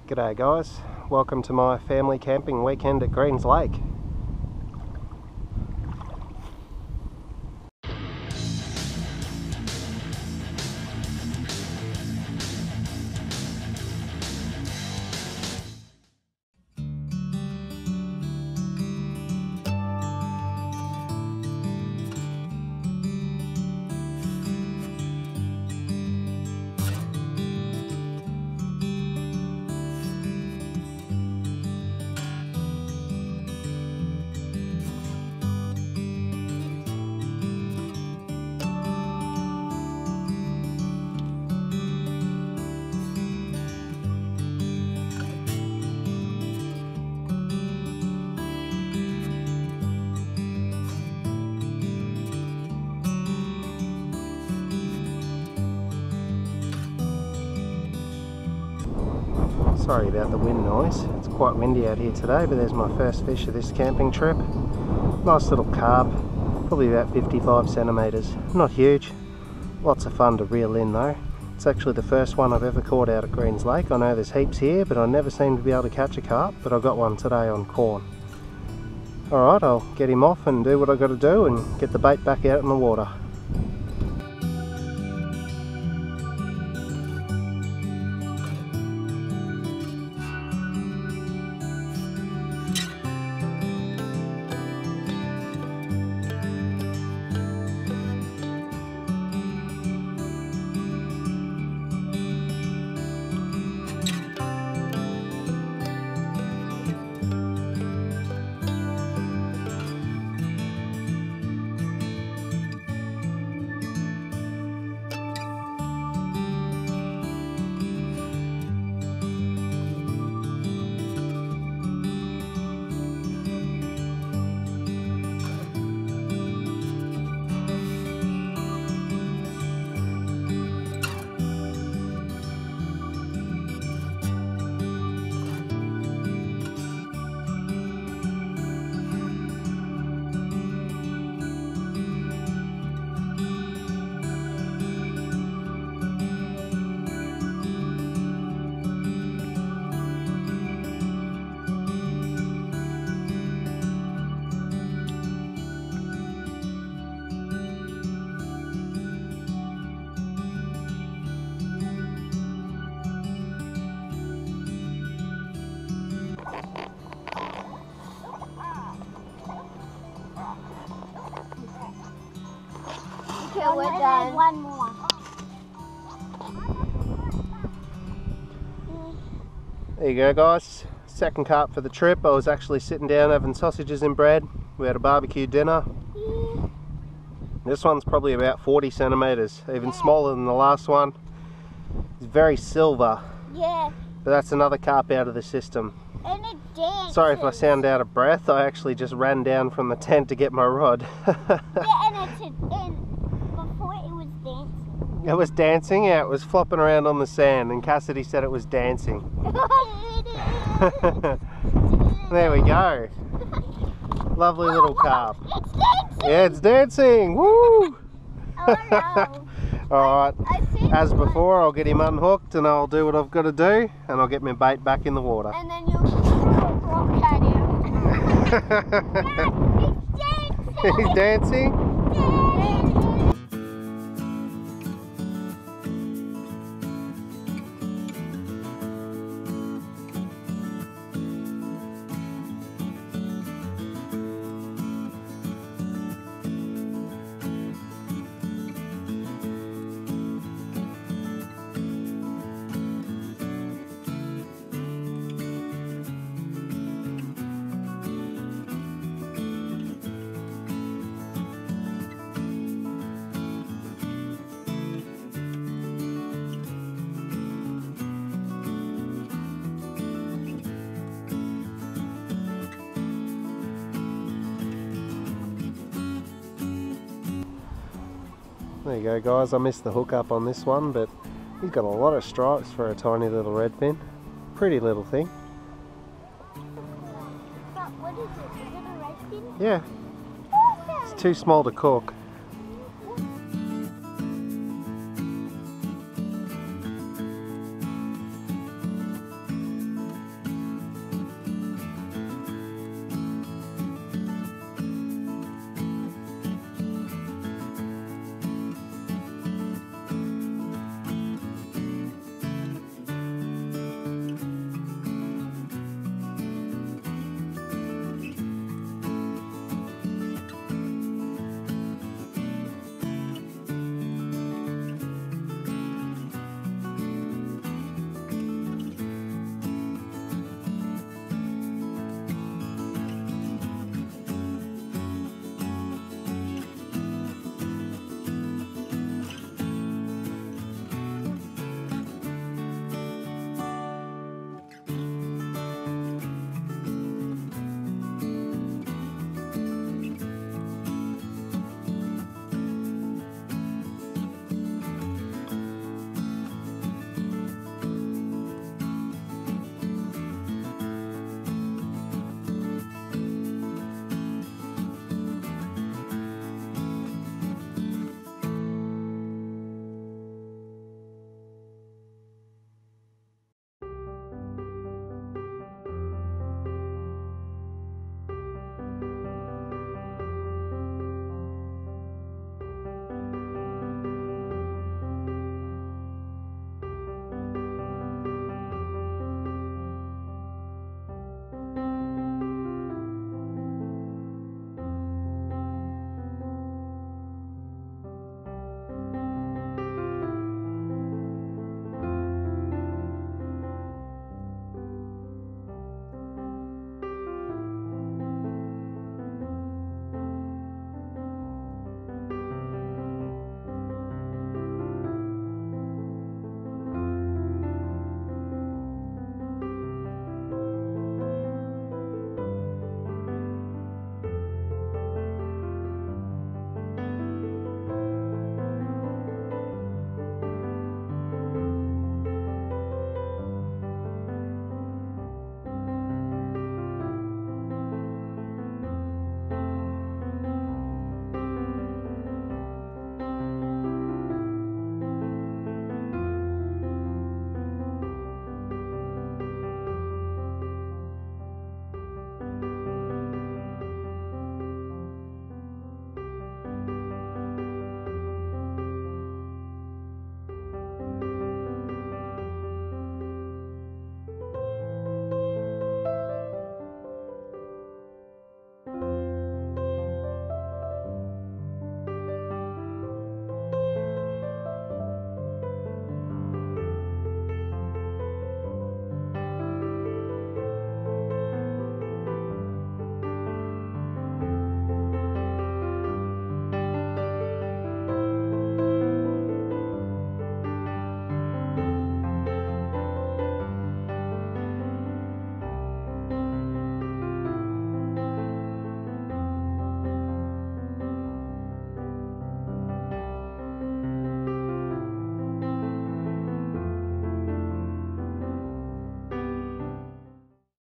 G'day guys, welcome to my family camping weekend at Greens Lake. Sorry about the wind noise, it's quite windy out here today, but there's my first fish of this camping trip. Nice little carp, probably about 55 centimetres, not huge, lots of fun to reel in though. It's actually the first one I've ever caught out at Greens Lake. I know there's heaps here, but I never seem to be able to catch a carp, but I got one today on corn. Alright, I'll get him off and do what I've got to do and get the bait back out in the water. Okay, we're done. One more. There you go guys, second carp for the trip. I was actually sitting down having sausages and bread. We had a barbecue dinner. This one's probably about 40 centimetres, even smaller than the last one. It's very silver. Yeah. But that's another carp out of the system. And it dances. Sorry if I sound out of breath, I actually just ran down from the tent to get my rod. Yeah, and before it was dancing. It was dancing, yeah, it was flopping around on the sand, and Cassidy said it was dancing. There we go. Lovely little carp. It's dancing! Yeah, it's dancing! Woo! Oh no. Alright, as before, I'll get him unhooked and I'll do what I've got to do, and I'll get my bait back in the water. And then you'll throw a rock at him. He's dancing? There you go guys, I missed the hook up on this one, but he's got a lot of stripes for a tiny little redfin. Pretty little thing. What is it? Is it a redfin? Yeah. It's too small to cook.